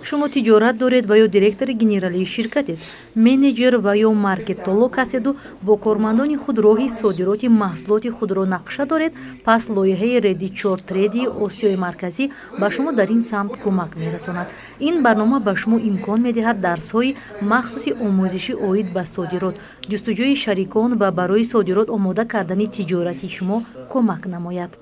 шумо тиҷорат доред ва ё директори генералии ширкатед, менеҷер ва ё маркетолог ҳастеду бо кормандони худ роҳи содироти маҳсулоти худро нақша доред, пас лоиҳаи Ready Chart Trade Осиёи Марказӣ ба шумо дар ин самт кӯмак мерасонад. Ин барнома ба шумо имкон медиҳад дарсҳои махсуси омӯзишӣ оид ба содирот, ҷустуҷӯи шарикон ва барои содирот омода кардани тиҷорати шумо кӯмак намояд.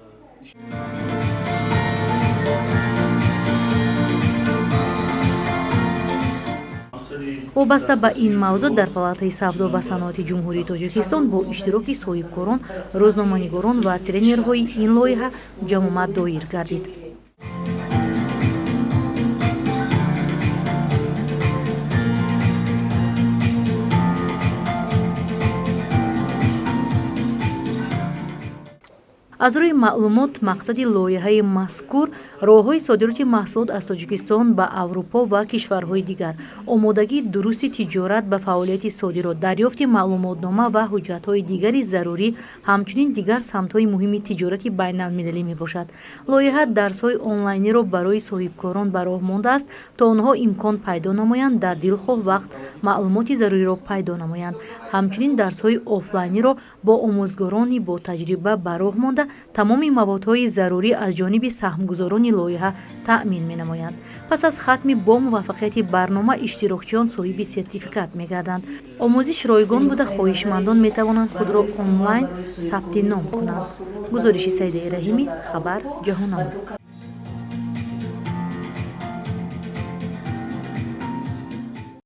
вобаста ба ин мавзӯъ дар палатаи савдо ва саноати ҷумҳурии Тоҷикистон бо иштироки соҳибкорон, рӯзноманигорон ва тренерҳои ин лоиҳа ҷамъомад доир гардид. аз рӯи маълумот, мақсади лоиҳаи мазкур роҳҳои содироти маҳсулот аз Тоҷикистон ба Аврупо ва кишварҳои дигар, омодагии дурусти тиҷорат ба фаъолияти содирот, дарёфти маълумотнома ва ҳуҷҷатҳои дигари зарурӣ, ҳамчунин дигар самтҳои муҳими тиҷорати байналмилалӣ мебошад. Лоиҳа дарсҳои онлайниро барои соҳибкорон ба роҳ мондааст, то онҳо имкон пайдо намоянд дар дилхоҳ вақт маълумоти заруриро пайдо намоянд. Ҳамчунин дарсҳои офлайниро бо омӯзгорони бо таҷриба ба роҳ монда тамоми маводҳои зарурӣ аз ҷониби саҳмгузорони лоиҳа таъмин менамоянд. Пас аз хатми бо муваффақияти барнома, иштирокчиён соҳиби сертификат мегарданд. омӯзиш ройгон буда, хоҳишмандон метавонанд худро онлайн сабти ном кунанд. гузориши Саидаи Раҳимӣ, Хабар, Ҷаҳонамуд.